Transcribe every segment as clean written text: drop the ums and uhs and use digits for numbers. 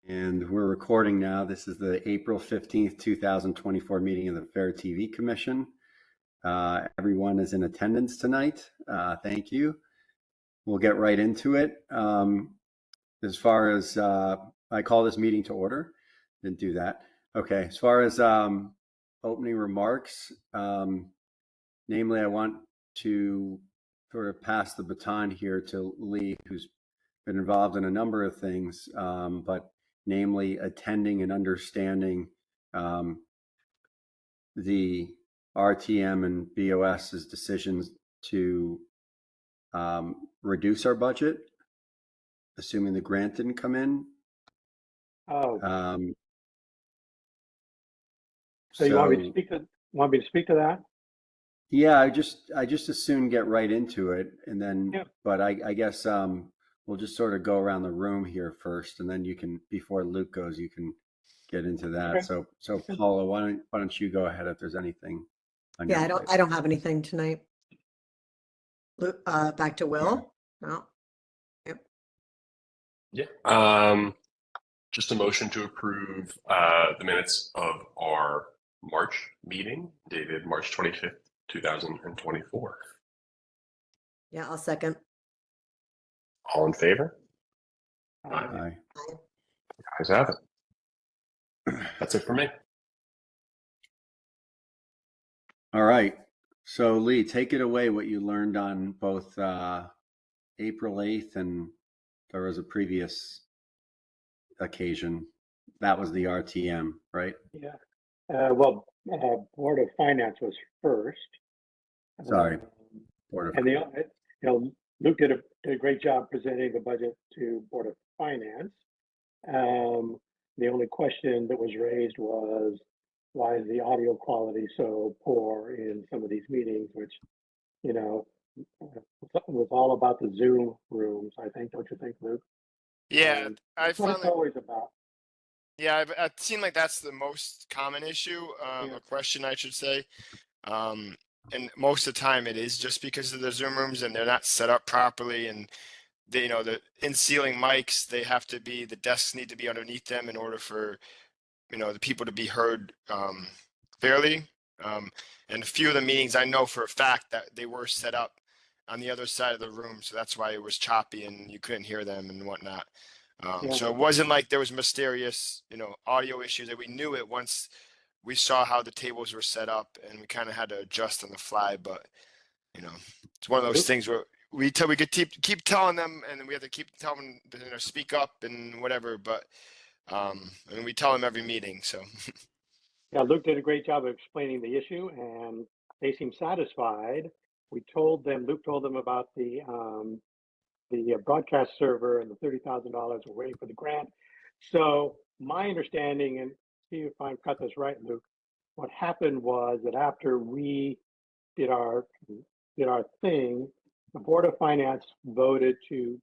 And we're recording now. This is the April 15th, 2024 meeting of the FairTV Commission. Everyone is in attendance tonight. Thank you. We'll get right into it. As far as I call this meeting to order, didn't do that. Okay, as far as opening remarks, namely, I want to sort of pass the baton here to Lee, who's been involved in a number of things, but namely attending and understanding the RTM and BOS's decisions to reduce our budget, assuming the grant didn't come in. So you want me to speak to that? Yeah, I just as soon get right into it, and then. Yeah. But I guess we'll just sort of go around the room here first, and then you can, before Luke goes, you can get into that. Okay. So Paula, why don't you go ahead if there's anything on your plate? I don't have anything tonight. Luke, back to Will. No. Yep. Yeah. Just a motion to approve the minutes of our March meeting dated March 25th, 2024. Yeah, I'll second. All in favor? Aye. Guys have it. That's it for me. All right. So Lee, take it away. What you learned on both April 8th and there was a previous occasion. That was the RTM, right? Yeah. Board of Finance was first. Sorry. Board of and Luke did a great job presenting the budget to Board of Finance. The only question that was raised was, why is the audio quality so poor in some of these meetings, which, was all about the Zoom rooms, I think. Don't you think, Luke? Yeah, I found it's always about. Yeah, I've seen like that's the most common issue, a question I should say. And most of the time it is just because of the Zoom rooms and they're not set up properly, and they, the in-ceiling mics, the desks need to be underneath them in order for, the people to be heard clearly. And a few of the meetings I know for a fact that they were set up on the other side of the room, so that's why it was choppy and you couldn't hear them and whatnot. So it wasn't like there was mysterious, audio issues. That we knew it once we saw how the tables were set up, and we kind of had to adjust on the fly. But it's one of those things where we could keep telling them, and we have to keep telling them, speak up and whatever. But and we tell them every meeting. So yeah, Luke did a great job of explaining the issue, and they seemed satisfied. Luke told them about the broadcast server and the $30,000 we're waiting for the grant. So my understanding, and see if I've got this right, Luke, what happened was that after we did our thing, the Board of Finance voted to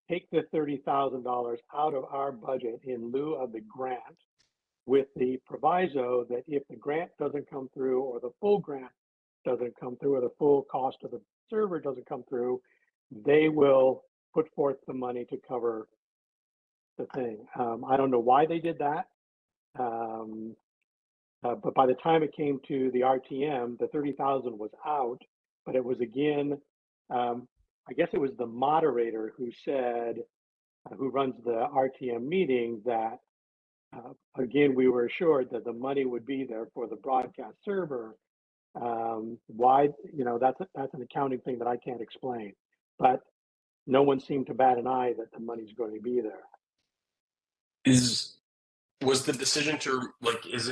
take the $30,000 out of our budget in lieu of the grant, with the proviso that if the grant doesn't come through, or the full grant doesn't come through, or the full cost of the server doesn't come through, they will put forth the money to cover the thing. I don't know why they did that, but by the time it came to the RTM, the $30,000 was out. But it was again, I guess it was the moderator who said, who runs the RTM meeting, that again we were assured that the money would be there for the broadcast server. Why? That's an accounting thing that I can't explain. But no one seemed to bat an eye that the money's going to be there. Was the decision to, is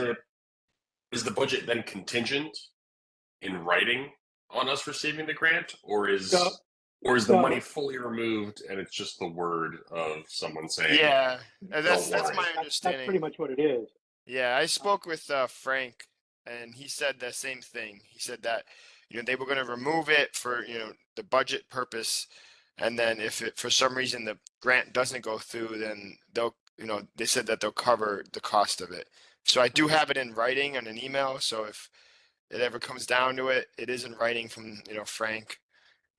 the budget then contingent in writing on us receiving the grant, or is the money fully removed and it's just the word of someone saying? Yeah, that's my understanding. That's pretty much what it is. Yeah, I spoke with Frank, and he said the same thing. He said that they were going to remove it for the budget purpose, and then if for some reason the grant doesn't go through, then they'll they said that they'll cover the cost of it. So I do have it in writing on an email. So if it ever comes down to it, it is in writing from Frank,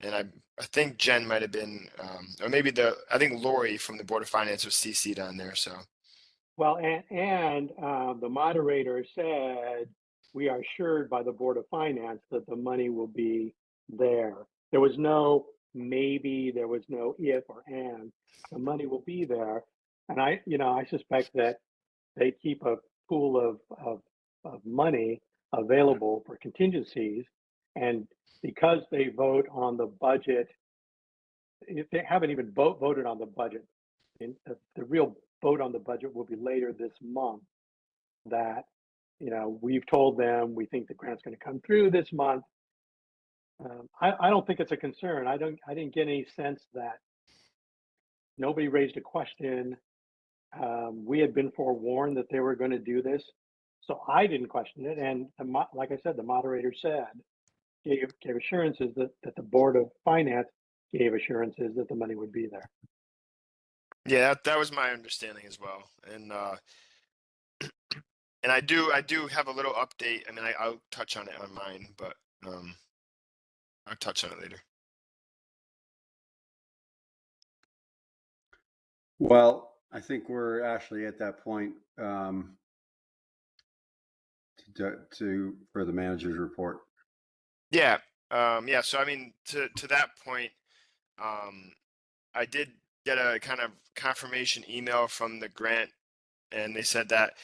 and I think Jen might have been, or maybe I think Lori from the Board of Finance was CC'd on there. So Well, and the moderator said, we are assured by the Board of Finance that the money will be there. There was no maybe, there was no if or and, the money will be there. And I suspect that they keep a pool of money available for contingencies. And because they vote on the budget, if they haven't even voted on the budget, and the real vote on the budget will be later this month, that, we've told them we think the grant's going to come through this month. I don't think it's a concern. I didn't get any sense that nobody raised a question. We had been forewarned that they were going to do this, so I didn't question it. And like I said, the moderator gave assurances that the Board of Finance gave assurances that the money would be there. Yeah, that was my understanding as well. And I do have a little update. I mean, I'll touch on it on mine, but I'll touch on it later. Well, I think we're actually at that point for the manager's report. Yeah. Yeah. So, I mean, to that point, I did get a kind of confirmation email from the grant, and they said that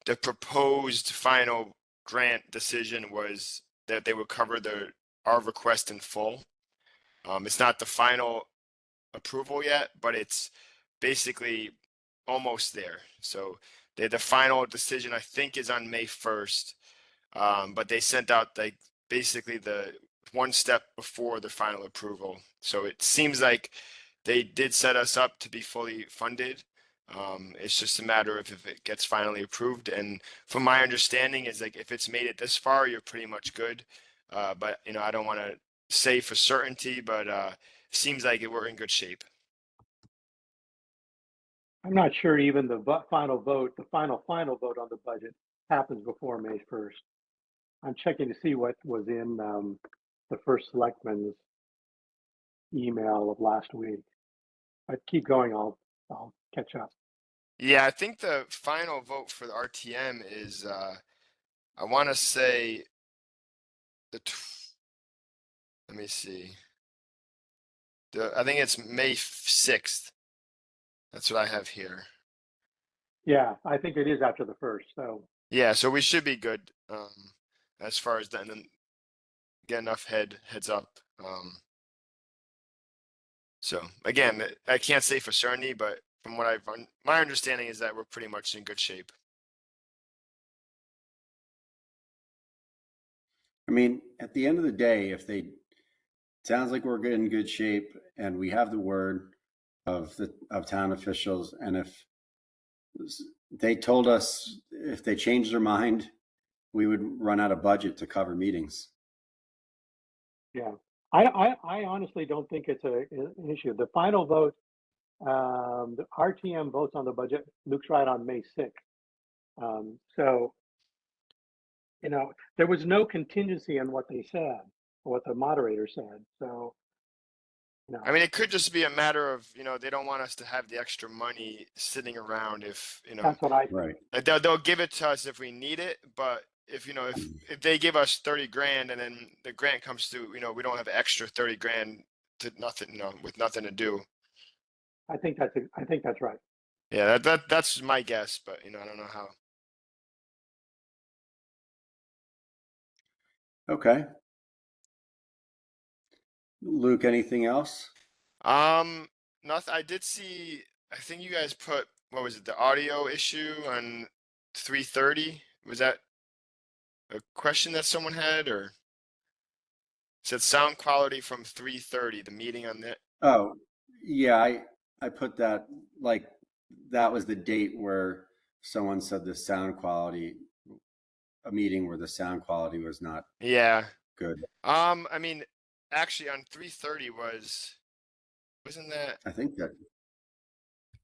the proposed final grant decision was that they would cover our request in full. It's not the final approval yet, but it's basically almost there. So the final decision, I think, is on May 1st. But they sent out basically the one step before the final approval. So it seems like they did set us up to be fully funded. It's just a matter of if it gets finally approved. And from my understanding is like, if it's made it this far, you're pretty much good. But I don't want to say for certainty, but seems like we're in good shape. I'm not sure even the final vote, the final vote on the budget happens before May 1st. I'm checking to see what was in the first selectman's email of last week. But keep going, I'll catch up. Yeah, I think the final vote for the RTM is, I want to say let me see. I think it's May 6th. That's what I have here. Yeah, I think it is after the first. So yeah, so we should be good as far as that, and then get enough heads up. So again, I can't say for certainty, but from what my understanding is that we're pretty much in good shape. I mean, at the end of the day, sounds like we're in good shape, and we have the word of town officials, and if they told us if they changed their mind, we would run out of budget to cover meetings. yeah, I honestly don't think it's an issue. The final vote, the RTM votes on the budget. Luke's right, on May 6th. So, there was no contingency in what they said, or what the moderator said. So, I mean, it could just be a matter of, they don't want us to have the extra money sitting around if, that's what I think. Right. like they'll give it to us if we need it, but if they give us 30 grand and then the grant comes through, we don't have extra 30 grand to nothing, with nothing to do. I think that's right. Yeah, that's my guess, but I don't know how. Okay. Luke, anything else? Nothing. I did see, I think you guys put, what was it, the audio issue on 3:30? Was that a question that someone had, or? It said sound quality from 3:30, the meeting on that. Oh, yeah, I put that, like, that was the date where someone said the sound quality, a meeting where the sound quality was not Yeah. good. I mean, actually on 3:30 wasn't that? I think that,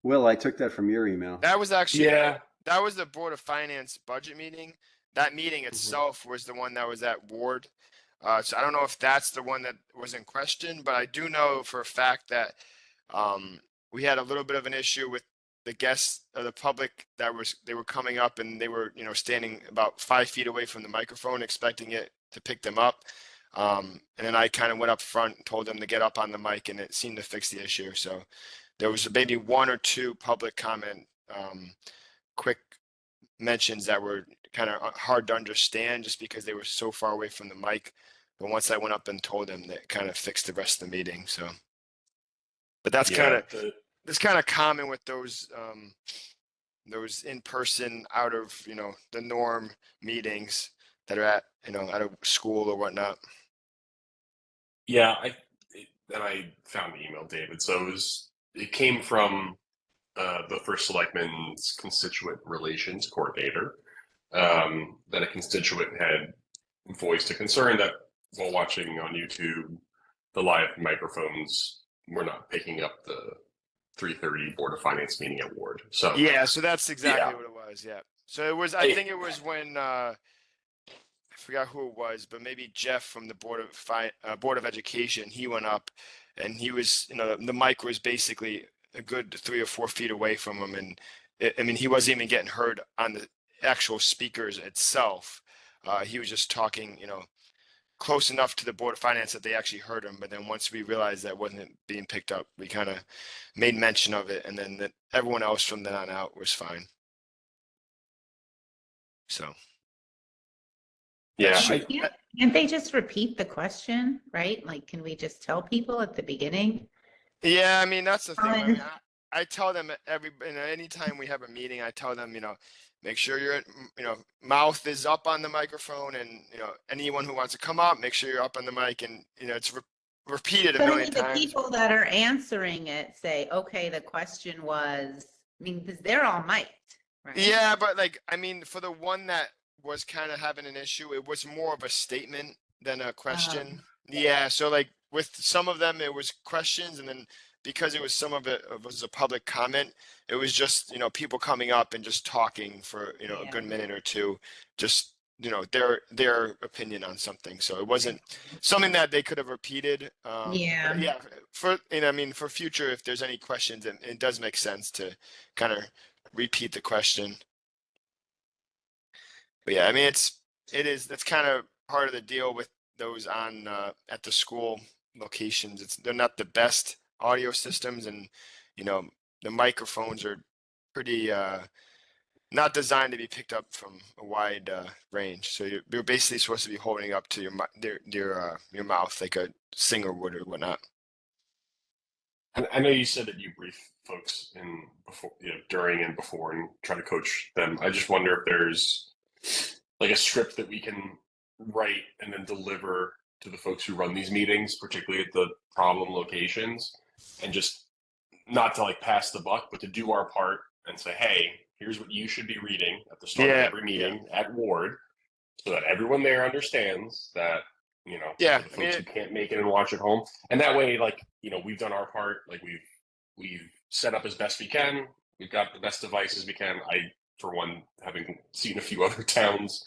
Will, I took that from your email. That was actually, Yeah. that was the Board of Finance budget meeting. That meeting itself was the one that was at Ward. So I don't know if that's the one that was in question, but I do know for a fact that we had a little bit of an issue with the guests or the public they were coming up and they were, standing about 5 feet away from the microphone, expecting it to pick them up. And then I kind of went up front and told them to get up on the mic, and it seemed to fix the issue. So there was maybe one or two public comment, quick mentions that were kind of hard to understand just because they were so far away from the mic. But once I went up and told them, that kind of fixed the rest of the meeting. So, but that's kind of common with those in-person, out of the norm meetings that are at at a school or whatnot. Yeah, I found the email, David. So it came from the first selectman's constituent relations coordinator, that a constituent had voiced a concern that while watching on YouTube, the live microphones were not picking up the 3:30 Board of Finance meeting at Ward. So Yeah, so that's exactly Yeah. what it was. Yeah. So it was, I think it was when I forgot who it was, but maybe Jeff from the Board of Education, he went up and he was, the mic was basically a good 3 or 4 feet away from him. And I mean, he wasn't even getting heard on the actual speakers itself. He was just talking, close enough to the Board of Finance that they actually heard him. But then once we realized that wasn't being picked up, we kind of made mention of it. And then everyone else from then on out was fine. So. yeah, Can't they just repeat the question, right? Like, can we just tell people at the beginning? Yeah, I mean, that's the thing. I mean, Fine. I tell them anytime we have a meeting, I tell them, make sure your, mouth is up on the microphone, and, anyone who wants to come up, make sure you're up on the mic, and, it's repeated a But I million mean, the times. people that are answering it say, okay, the question was, I mean, because they're all mic'd, right? Yeah, but I mean, for the one that was kind of having an issue, it was more of a statement than a question. Yeah, so with some of them, it was questions, and then because it was some of it was a public comment, it was just, people coming up and just talking for, a good minute or two, just, their opinion on something. So it wasn't something that they could have repeated. Yeah. Yeah, I mean, for future, if there's any questions, it does make sense to kind of repeat the question. But yeah, I mean, that's kind of part of the deal with those on at the school locations. They're not the best audio systems, and the microphones are pretty not designed to be picked up from a wide range. So you're basically supposed to be holding up to your mouth like a singer would or whatnot. I know you said that you brief folks in before, during and before, and try to coach them. I just wonder if there's like a script that we can write and then deliver to the folks who run these meetings, particularly at the problem locations, and just not to pass the buck, but to do our part and say, hey, here's what you should be reading at the start of every meeting at Ward, so that everyone there understands that, for the folks who can't make it and watch at home. And that way, we've done our part. We've set up as best we can. We've got the best devices we can. I, for one, having seen a few other towns,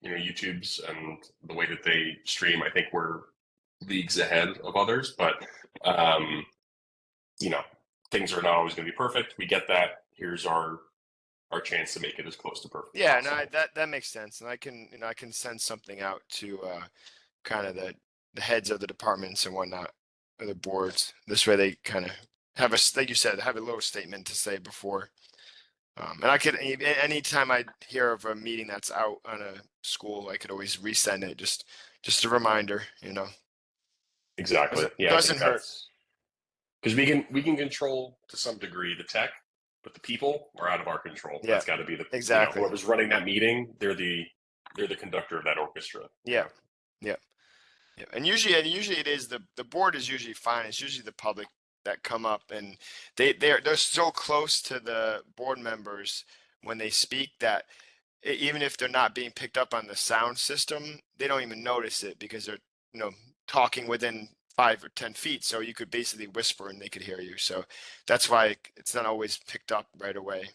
YouTube's and the way that they stream, I think we're leagues ahead of others. But, things are not always going to be perfect. We get that. Here's our chance to make it as close to perfect. Yeah, as possible. no, that makes sense, and I can send something out to kind of the heads of the departments and whatnot, or the boards. This way, they kind of have like you said, have a little statement to say before. And I could, anytime I hear of a meeting that's out on a school, I could always resend it, just a reminder, Exactly. Doesn't hurt. Because we can control to some degree the tech, but the people are out of our control. Yeah, that's got to be exactly. Whoever's running that meeting, they're the conductor of that orchestra. Yeah. And usually it is the board is usually fine. It's usually the public that come up, and they're so close to the board members when they speak that even if they're not being picked up on the sound system, they don't even notice it because they're talking within 5 or 10 feet. So you could basically whisper and they could hear you. So that's why it's not always picked up right away.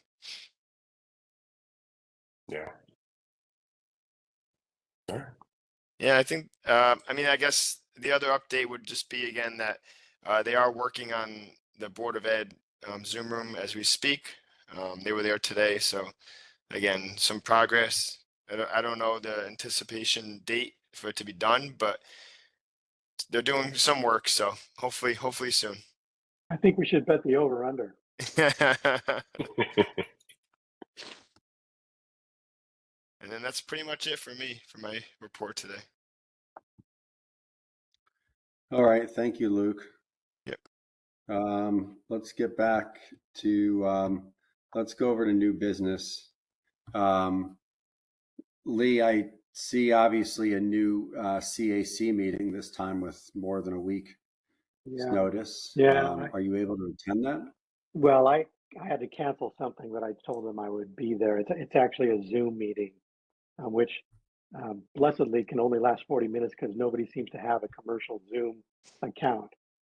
Yeah. All right. Yeah, I think, I mean, I guess the other update would just be again that they are working on the Board of Ed Zoom room as we speak. They were there today, so again, some progress. I don't know the anticipation date for it to be done, but they're doing some work, so hopefully soon. I think we should bet the over under. And then that's pretty much it for me for my report today. All right, thank you, Luke. Yep. Let's get back to, let's go over to new business. Lee, I see obviously a new CAC meeting, this time with more than a week's Yeah. notice. Yeah. Are you able to attend that? Well, I had to cancel something, but I told them I would be there. It's actually a Zoom meeting, which blessedly can only last 40 minutes because nobody seems to have a commercial Zoom account,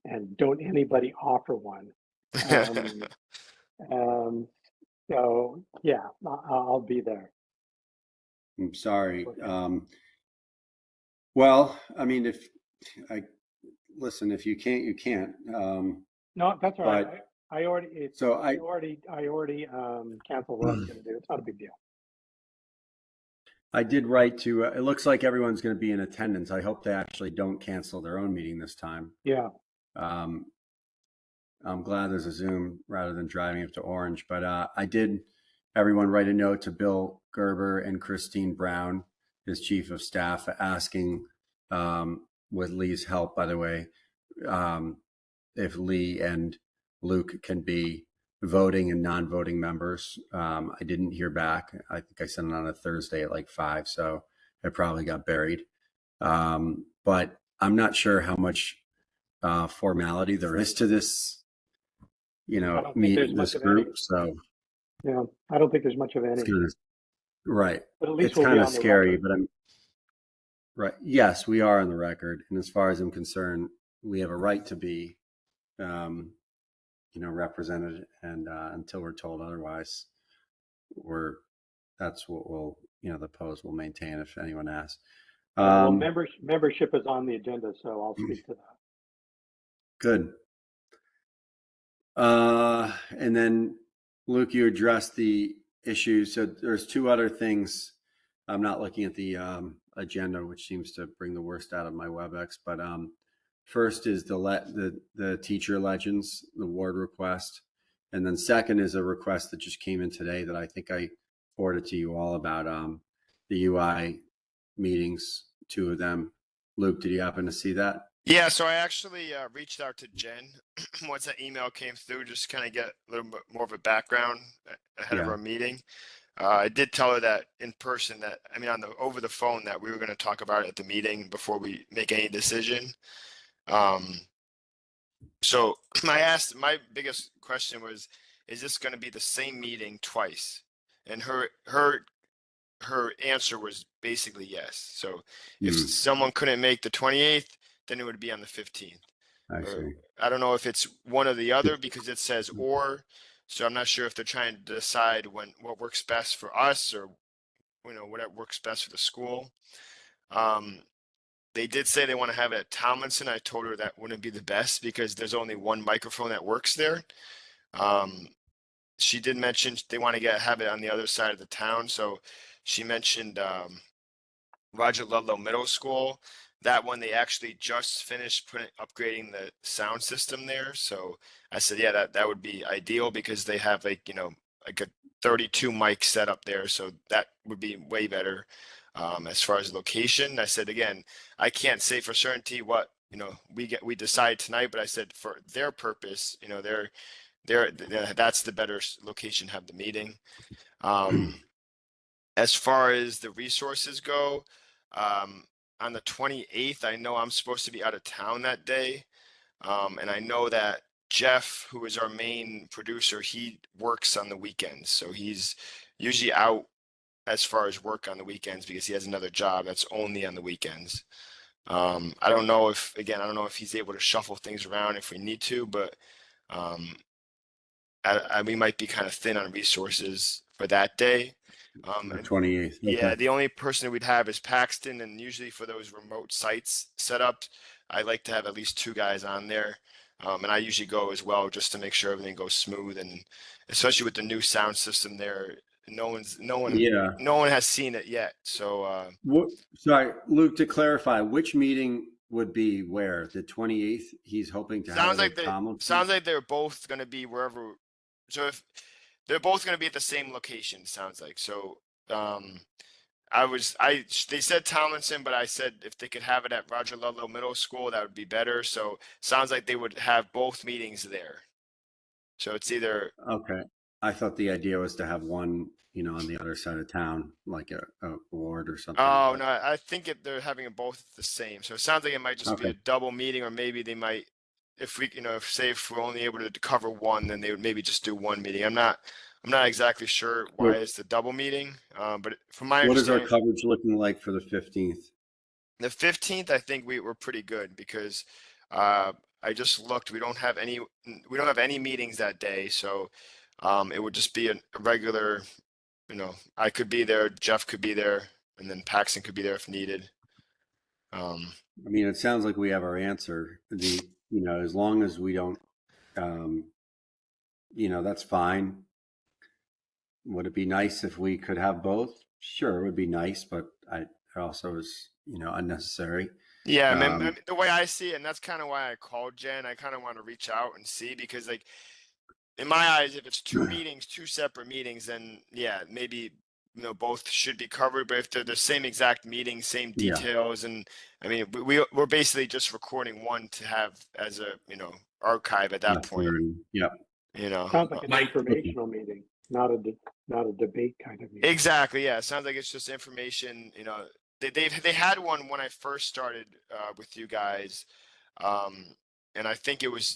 and don't anybody offer one. So yeah, I'll be there. I'm sorry. Well, I mean, if you can't, you can't. No, that's all right. But- I already canceled what I was going to do. It's not a big deal. I did write to, it looks like everyone's going to be in attendance. I hope they actually don't cancel their own meeting this time. Yeah. I'm glad there's a Zoom rather than driving up to Orange, but I did everyone write a note to Bill Gerber and Christine Brown, his chief of staff, asking, with Lee's help, by the way, if Lee and Luke can be voting and non-voting members. I didn't hear back. I think I sent it on a Thursday at like 5, so it probably got buried. But I'm not sure how much formality there is to this, this group. So yeah, I don't think there's much of any. it's kind of, right. But at least It's we'll kind be of on the scary, record. but I'm right. Yes, we are on the record, and as far as I'm concerned, we have a right to be, represented, and until we're told otherwise, that's what we'll, the pose will maintain if anyone asks. Well, membership is on the agenda, so I'll speak to that. Good. And then Luke, you addressed the issues. So there's 2 other things. I'm not looking at the agenda, which seems to bring the worst out of my WebEx. But first is the teacher legends, the ward request, and then second is a request that just came in today that I think I forwarded to you all about the UI meetings, 2 of them. Luke, did you happen to see that? Yeah, so I actually reached out to Jen once that email came through, just kind of get a little bit more of a background ahead of Yeah. our meeting. I did tell her that in person, over the phone, that we were going to talk about it at the meeting before we make any decision. So my biggest question was, is this going to be the same meeting twice? And her answer was basically yes. So if someone couldn't make the 28th, then it would be on the 15th. I see. I don't know if it's one or the other because it says or, so I'm not sure if they're trying to decide what works best for us or, what works best for the school. They did say they want to have it at Tomlinson. I told her that wouldn't be the best because there's only one microphone that works there. She did mention they want to have it on the other side of the town. So she mentioned Roger Ludlow Middle School. That one, they actually just finished upgrading the sound system there. So I said, yeah, that would be ideal because they have like a 32 mic set up there. So that would be way better as far as location. I said, again, I can't say for certainty what, we decide tonight, but I said for their purpose, that's the better location to have the meeting. As far as the resources go, on the 28th, I know I'm supposed to be out of town that day. And I know that Jeff, who is our main producer, he works on the weekends. So he's usually out as far as work on the weekends because he has another job that's only on the weekends. I don't know if he's able to shuffle things around if we need to, but we might be kind of thin on resources for that day. The 28th. Yeah, Okay. the only person we'd have is Paxton, and usually for those remote sites set up, I like to have at least 2 guys on there. And I usually go as well just to make sure everything goes smooth, and especially with the new sound system there, Yeah. no one has seen it yet. So What, sorry, Luke, to clarify, which meeting would be where? The 28th? He's hoping to have sounds it like at they Tomlinson? sounds like they're both going to be wherever. So if they're both going to be at the same location, sounds like. So they said Tomlinson, but I said if they could have it at Roger Ludlow Middle School, that would be better. So sounds like they would have both meetings there. So it's either, Okay. I thought the idea was to have one, on the other side of town, like a ward or something. oh but- no, I think they're having it both the same. So it sounds like it might just be Okay. a double meeting, or maybe they might, if we, if we're only able to cover one, then they would maybe just do one meeting. I'm not exactly sure why it's the double meeting. But from my What is our understanding, coverage looking like for the 15th? the 15th, I think we're pretty good because I just looked. We don't have any meetings that day, so it would just be a regular. I could be there, Jeff could be there, and then Paxton could be there if needed. I mean, it sounds like we have our answer. As long as we don't, that's fine. Would it be nice if we could have both? Sure, it would be nice, but it also is, unnecessary. Yeah, I Um, mean, the way I see it, and that's kind of why I called Jen. I kind of want to reach out and see, because like in my eyes, if it's two meetings, two separate meetings, then yeah, maybe both should be covered. But if they're the same exact meeting, same Yeah. details, and I mean we're basically just recording one to have as a archive at that point. Yeah. Sounds like an Mike- informational meeting, not a debate kind of meeting. Exactly. Yeah. It sounds like it's just information. They had one when I first started with you guys, and I think it was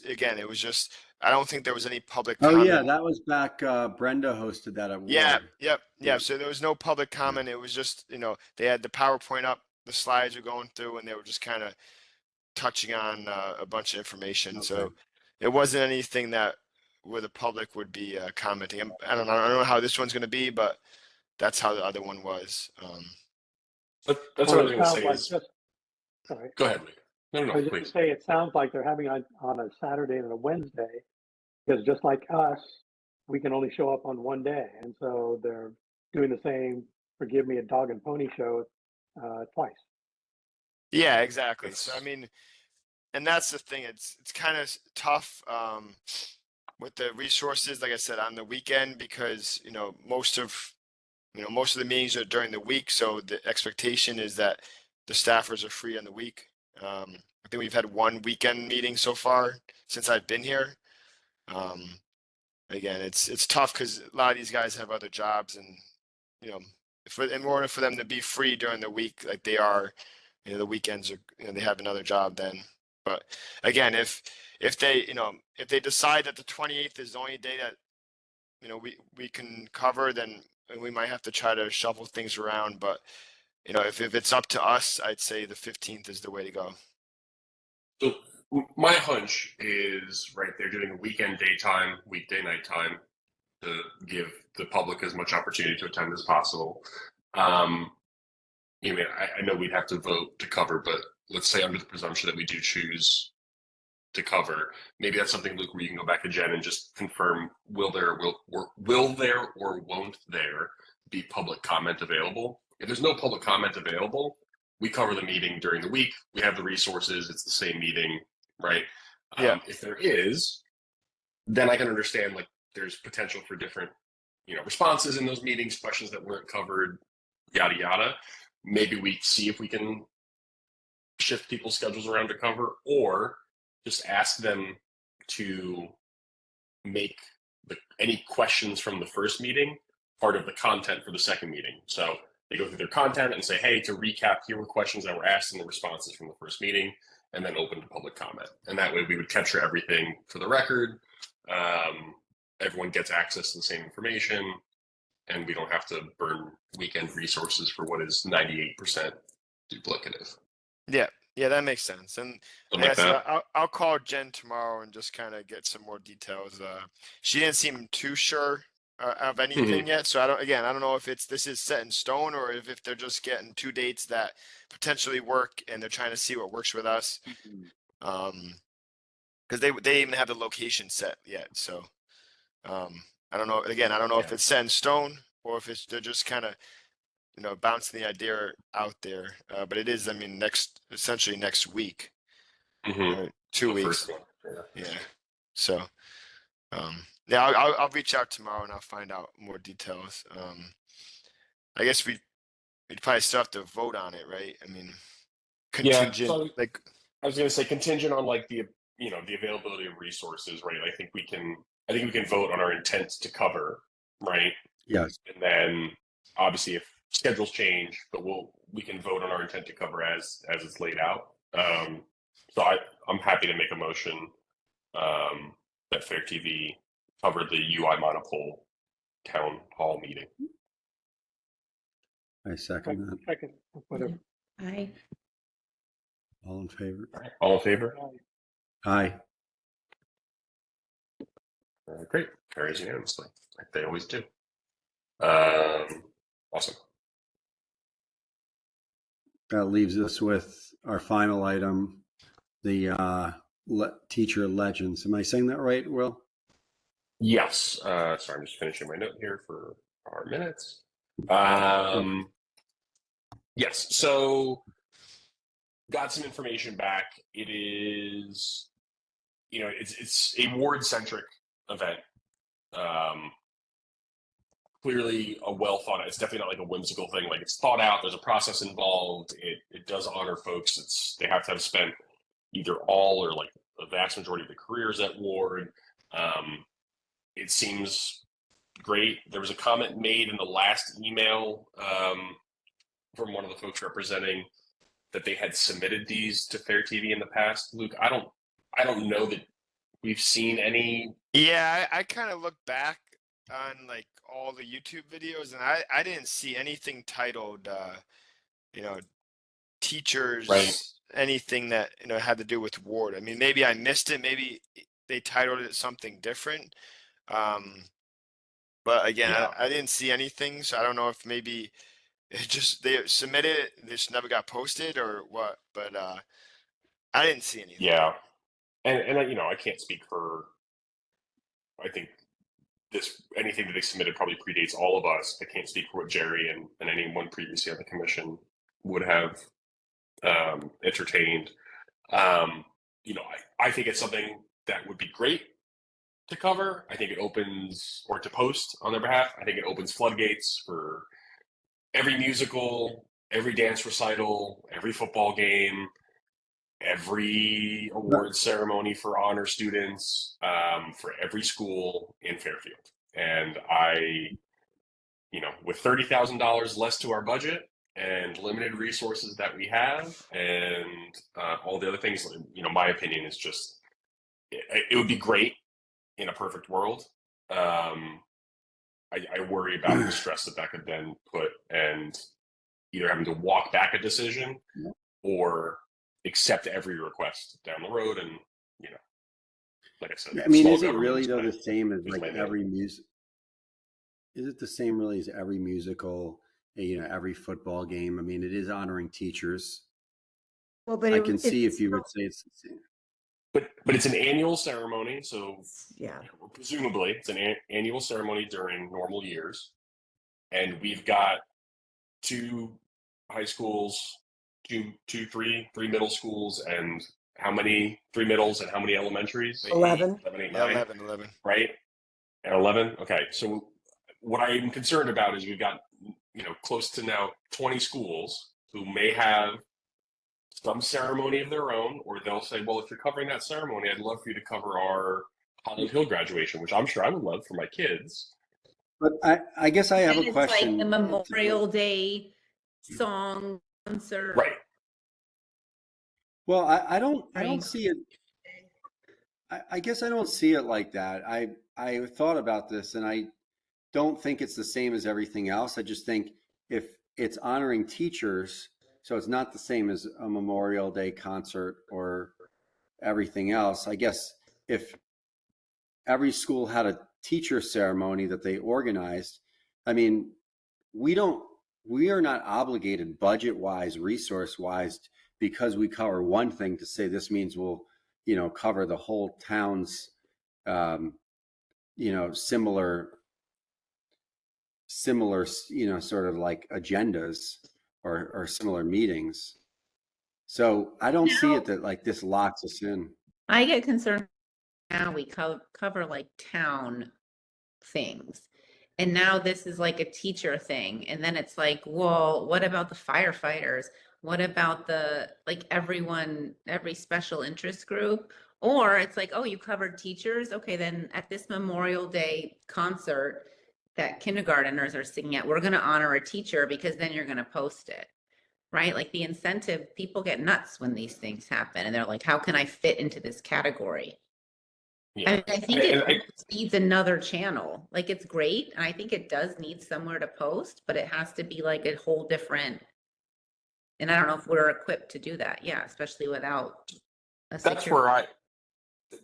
just I don't think there was any public Oh comment. yeah, that was back. Brenda hosted that at Yeah. Ward. Yep. Yeah. Yeah. So there was no public comment. It was just they had the PowerPoint up, the slides were going through, and they were just kind of touching on a bunch of information. So Okay. it wasn't anything that where the public would be commenting. I don't know. I don't know how this one's going to be, but that's how the other one was. That's Well, what I was it going to sounds say. like Is sorry. go ahead, Luke. No, I was just please. gonna say, it sounds like they're having on a Saturday and a Wednesday, because just like us, we can only show up on one day, and so they're doing the same. Forgive me, a dog and pony show twice. Yeah, exactly. So I That's- mean, and that's the thing. It's kind of tough with the resources, like I said, on the weekend, because most of the meetings are during the week. So the expectation is that the staffers are free on the week. I think we've had one weekend meeting so far since I've been here. Again, it's tough because a lot of these guys have other jobs, and in order for them to be free during the week, like they are, the weekends are, they have another job then. But again, if they decide that the 28th is the only day that we can cover, then we might have to try to shuffle things around. But if it's up to us, I'd say the 15th is the way to go. So my hunch is right. They're doing a weekend daytime, weekday nighttime to give the public as much opportunity to attend as possible. I know we'd have to vote to cover, but let's say under the presumption that we do choose to cover, maybe that's something, Luke, where you can go back to Jen and just confirm: will there or won't there be public comment available? If there's no public comment available, we cover the meeting during the week. We have the resources. It's the same meeting, right? Yeah. If there is, then I can understand like there's potential for different, responses in those meetings, questions that weren't covered, yada yada. Maybe we see if we can shift people's schedules around to cover, or just ask them to make any questions from the first meeting part of the content for the second meeting. So they go through their content and say, hey, to recap, here were questions that were asked and the responses from the first meeting, and then open to public comment. And that way we would capture everything for the record. Everyone gets access to the same information, and we don't have to burn weekend resources for what is 98% duplicative. Yeah, that makes sense. And Something like so that. I'll call Jen tomorrow and just kind of get some more details. She didn't seem too sure of anything yet, so I don't know if this is set in stone, or if they're just getting two dates that potentially work and they're trying to see what works with us. because they even have the location set yet. So I don't know. Again, I don't know if it's set in stone or if they're just kind of, bouncing the idea out there. But it is, I mean, essentially next week, Mhm. 2 The weeks. first one. Yeah. Yeah. So, yeah, I'll reach out tomorrow and I'll find out more details. I guess we'd probably still have to vote on it, right? I mean, Yeah, contingent, so like, I was going to say contingent on like the availability of resources, right? I think we can vote on our intent to cover, right? Yes. And then obviously if schedules change, but we can vote on our intent to cover as it's laid out. So I'm happy to make a motion that Fair TV cover the UI Monopole town hall meeting. I second that. Second, whatever. I, All in favor? All right. All in favor? Aye. Great. Carries unanimously, like they always do. Awesome. That leaves us with our final item, the teacher legends. Am I saying that right, Will? Yes. Sorry, I'm just finishing my note here for our minutes. Yes. So got some information back. It is, it's a ward centric event. Clearly a well thought out. It's definitely not like a whimsical thing. Like it's thought out. There's a process involved. It does honor folks. They have to have spent either all or like the vast majority of the careers at ward. It seems great. There was a comment made in the last email from one of the folks representing that they had submitted these to Fair TV in the past. Luke, I don't know that we've seen any. yeah, I kind of look back on like all the YouTube videos and I didn't see anything titled, teachers, Right. anything that, had to do with ward. I mean, maybe I missed it. Maybe they titled it something different. But again, Yeah. I didn't see anything. So I don't know if maybe they submitted it, and this never got posted or what, but I didn't see anything. Yeah. And I can't speak for, I think anything that they submitted probably predates all of us. I can't speak for what Jerry and anyone previously on the commission would have entertained. I think it's something that would be great to cover. I think it opens, or to post on their behalf. I think it opens floodgates for every musical, every dance recital, every football game, every award ceremony for honor students, for every school in Fairfield. And with $30,000 less to our budget and limited resources that we have, and all the other things, my opinion is just, it would be great in a perfect world. I worry about the stress that could then put, and either having to walk back a decision or accept every request down the road. And like I said, I mean, small is it government really is though my- the same as is like my name. every music? Is it the same really as every musical? Every football game. I mean, it is honoring teachers. Well, but I can see if you would say it's the same. But it's an annual ceremony, so yeah. presumably it's an annual ceremony during normal years, and we've got 2 high schools, three middle schools, and how many 3 middles and how many elementaries? 11. 7, 8, Yeah, 9, 11. right? And 11. Okay, so what I'm concerned about is we've got close to now 20 schools who may have some ceremony of their own, or they'll say, well, if you're covering that ceremony, I'd love for you to cover our Holland Hill graduation, which I'm sure I would love for my kids. But I guess I have and a it's question. like the Memorial Day song concert. Right. Well, I don't Right. see it. I guess I don't see it like that. I thought about this and I don't think it's the same as everything else. I just think if it's honoring teachers, so it's not the same as a Memorial Day concert or everything else. I guess if every school had a teacher ceremony that they organized, I mean, we are not obligated budget wise, resource wise, because we cover one thing to say this means we'll, cover the whole town's, similar, sort of like agendas or similar meetings. So I don't see it that like this locks us in. I get concerned now we cover like town things. And now this is like a teacher thing. And then it's like, well, what about the firefighters? What about every special interest group? Or it's like, oh, you covered teachers. Okay, then at this Memorial Day concert that kindergarteners are singing at, we're going to honor a teacher because then you're going to post it. Right? Like the incentive, people get nuts when these things happen and they're like, how can I fit into this category? Yeah. I think it needs another channel. Like it's great, and I think it does need somewhere to post, but it has to be like a whole different. And I don't know if we're equipped to do that. Yeah, especially without a That's where I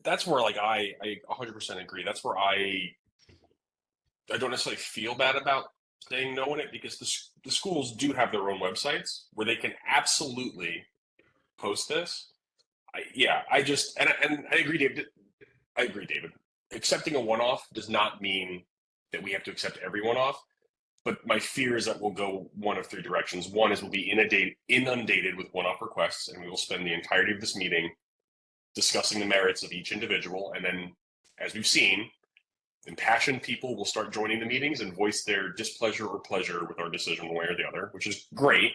100% agree. That's where I don't necessarily feel bad about saying no in it, because the schools do have their own websites where they can absolutely post this. I agree, David. I agree, David. Accepting a one-off does not mean that we have to accept every one-off. But my fear is that we'll go one of three directions. One is we'll be inundated with one-off requests, and we will spend the entirety of this meeting discussing the merits of each individual. And then, as we've seen, impassioned people will start joining the meetings and voice their displeasure or pleasure with our decision one way or the other, which is great,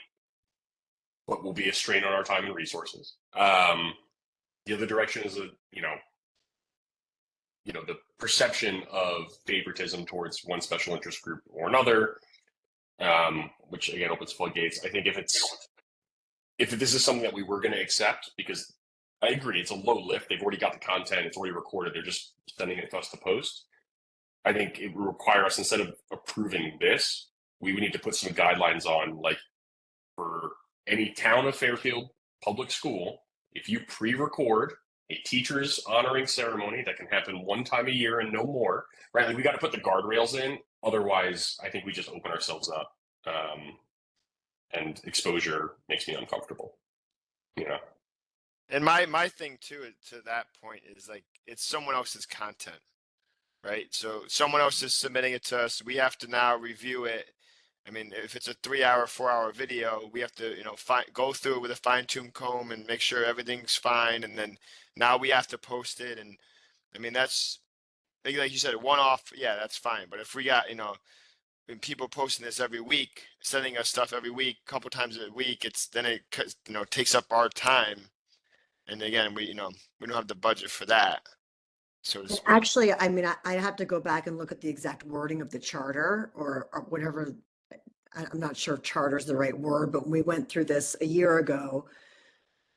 but will be a strain on our time and resources. The other direction is the perception of favoritism towards one special interest group or another, which again opens floodgates. I think if this is something that we were going to accept, because I agree, it's a low lift. They've already got the content. It's already recorded. They're just sending it to us to post. I think it would require us, instead of approving this, we would need to put some guidelines on, like, for any town of Fairfield public school, if you pre-record a teacher's honoring ceremony that can happen one time a year and no more, right? Like, we got to put the guardrails in. Otherwise, I think we just open ourselves up, and exposure makes me uncomfortable, And my thing too, to that point, is like, it's someone else's content, right? So someone else is submitting it to us. We have to now review it. I mean, if it's a 3-hour, 4-hour video, we have to, go through it with a fine-tooth comb and make sure everything's fine. And then now we have to post it. And I mean, that's like you said, one-off. Yeah, that's fine. But if we got, when people posting this every week, sending us stuff every week, a couple times a week, it takes up our time. And again, we don't have the budget for that. So to speak. Actually, I mean, I have to go back and look at the exact wording of the charter or whatever. I'm not sure if charter is the right word, but when we went through this a year ago,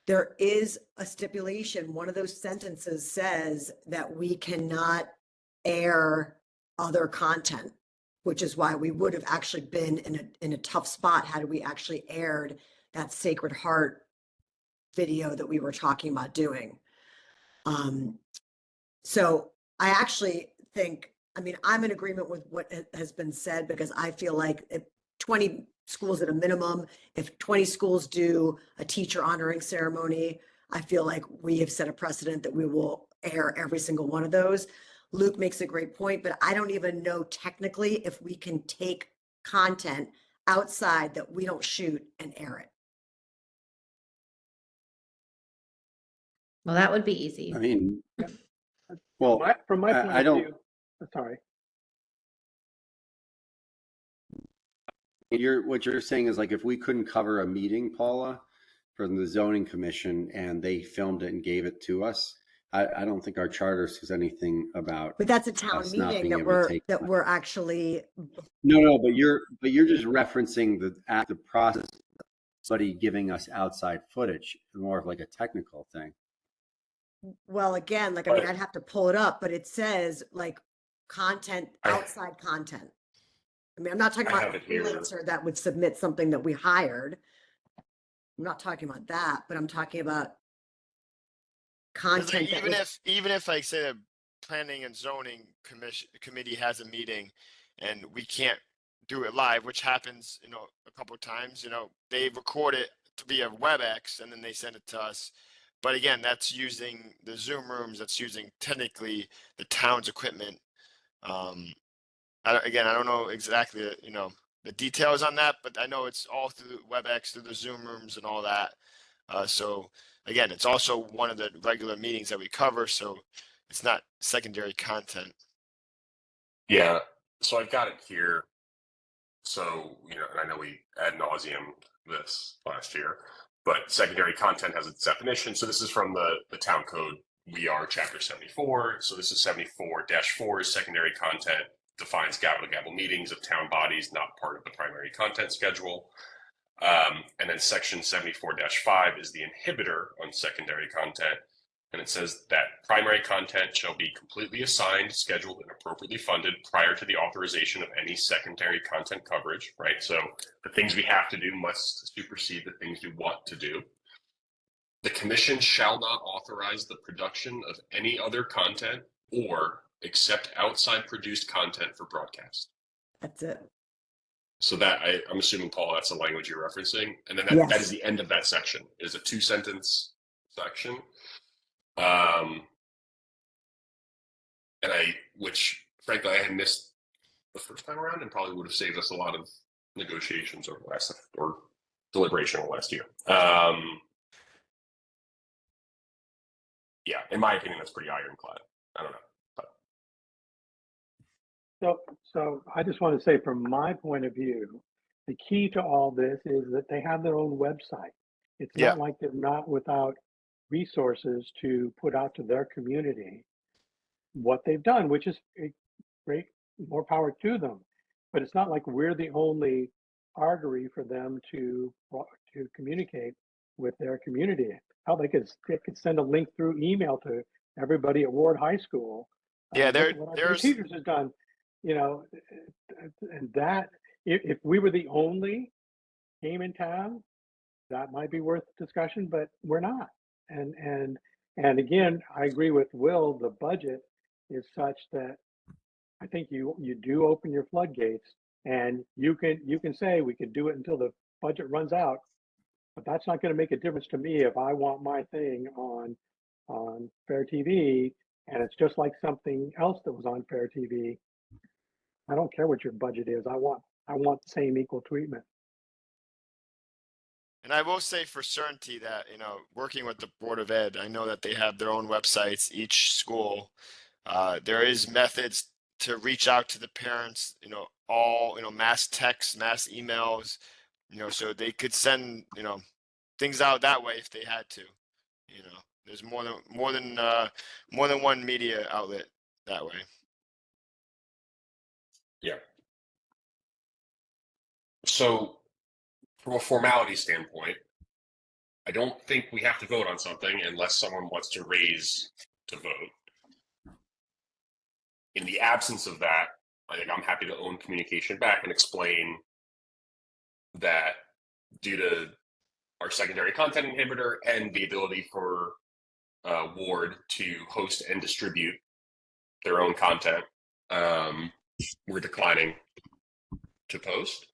there is a stipulation. One of those sentences says that we cannot air other content, which is why we would have actually been in a tough spot had we actually aired that Sacred Heart video that we were talking about doing. So I actually think, I mean, I'm in agreement with what has been said, because I feel like if 20 schools at a minimum, if 20 schools do a teacher honoring ceremony, I feel like we have set a precedent that we will air every single one of those. Luke makes a great point, but I don't even know technically if we can take content outside that we don't shoot and air it. Well, that would be easy. I mean, well, From my point I of don't. view, sorry. What you're saying is, like, if we couldn't cover a meeting, Paula, from the zoning commission, and they filmed it and gave it to us, I don't think our charter says anything about. But that's a town us not meeting being that able to take we're actually. No, but you're just referencing the process of somebody giving us outside footage, more of like a technical thing. Well, again, like, I mean, I'd have to pull it up, but it says like content, outside content. I mean, I'm not talking about a freelancer that would submit something that we hired. I'm not talking about that, but I'm talking about content. Even if like, say, the planning and zoning committee has a meeting and we can't do it live, which happens, a couple of times, they record it via WebEx and then they send it to us. But again, that's using the Zoom rooms, that's using technically the town's equipment. Again, I don't know exactly, the details on that, but I know it's all through WebEx, through the Zoom rooms and all that. So again, it's also one of the regular meetings that we cover, so it's not secondary content. Yeah. So I've got it here. So, and I know we ad nauseum this last year, but secondary content has its definition. So this is from the town code. We are chapter 74. So this is 74-4 is secondary content, defines gavel to gavel meetings of town bodies, not part of the primary content schedule. And then section 74-5 is the inhibitor on secondary content. And it says that primary content shall be completely assigned, scheduled, and appropriately funded prior to the authorization of any secondary content coverage, right? So the things we have to do must supersede the things we want to do. The commission shall not authorize the production of any other content or accept outside produced content for broadcast. That's it. So that I'm assuming, Paul, that's the language you're referencing. And then Yes. that is the end of that section. It is a 2-sentence section. Which frankly I had missed the first time around and probably would have saved us a lot of negotiations over or deliberation over last year. Yeah, in my opinion, that's pretty ironclad. I don't know. So I just want to say, from my point of view, the key to all this is that they have their own website. It's Yeah. not like they're not without resources to put out to their community what they've done, which is great, more power to them. But it's not like we're the only artery for them to communicate with their community. How they could send a link through email to everybody at Ward High School. Yeah, Look at what our teachers have done, and that if we were the only game in town, that might be worth discussion, but we're not. And again, I agree with Will. The budget is such that I think you do open your floodgates, and you can say we could do it until the budget runs out, but that's not going to make a difference to me if I want my thing on Fair TV, and it's just like something else that was on Fair TV. I don't care what your budget is. I want the same equal treatment. And I will say for certainty that, working with the Board of Ed, I know that they have their own websites, each school. There is methods to reach out to the parents, all, mass texts, mass emails, so they could send, things out that way if they had to. There's more than one media outlet that way. Yeah. So from a formality standpoint, I don't think we have to vote on something unless someone wants to raise to vote. In the absence of that, I think I'm happy to own communication back and explain that due to our secondary content inhibitor and the ability for Ward to host and distribute their own content, we're declining to post.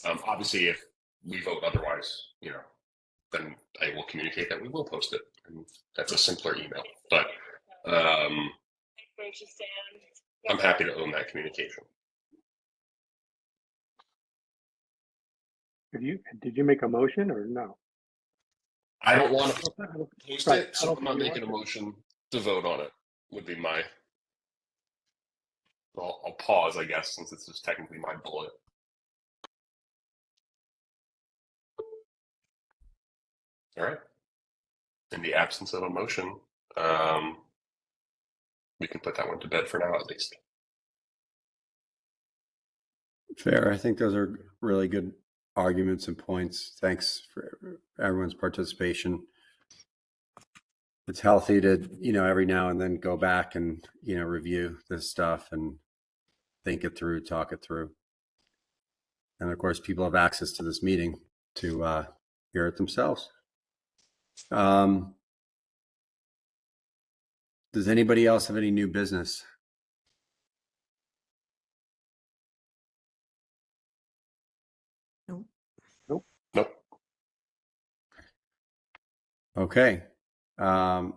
Obviously, if we vote otherwise, then I will communicate that we will post it. And that's a simpler email. But I'm happy to own that communication. Did you make a motion or no? I don't want to post Right. it, so I'm not making a motion to vote on it. Would be my. I'll pause, I guess, since this is technically my bullet. All right. In the absence of a motion, we can put that one to bed for now, at least. Fair. I think those are really good arguments and points. Thanks for everyone's participation. It's healthy to, every now and then go back and, review this stuff and think it through, talk it through. And of course, people have access to this meeting to hear it themselves. Does anybody else have any new business? Nope. Okay. I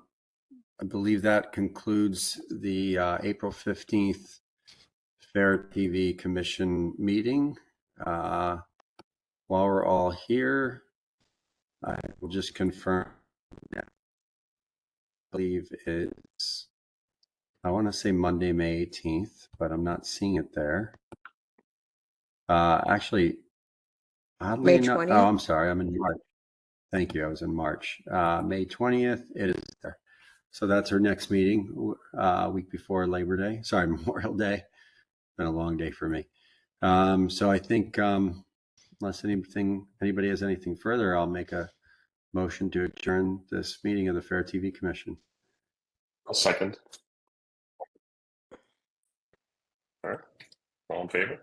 believe that concludes the April 15th FairTV Commission meeting. While we're all here, I will just confirm that I believe it's, I want to say Monday, May 18th, but I'm not seeing it there. Actually, oddly May enough, 20th? oh, I'm sorry, I'm in March. Thank you, I was in March. May 20th, it is there. So that's our next meeting, week before Labor Day, sorry, Memorial Day. Been a long day for me. So I think unless anybody has anything further, I'll make a motion to adjourn this meeting of the FairTV Commission. I'll second. All right. All in favor?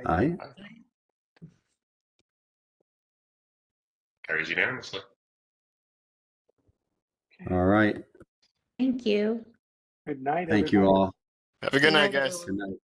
Aye. Carries unanimously. All right. Thank you. Good night, Thank you everybody. all. Have a good night, Good night, guys. Good night.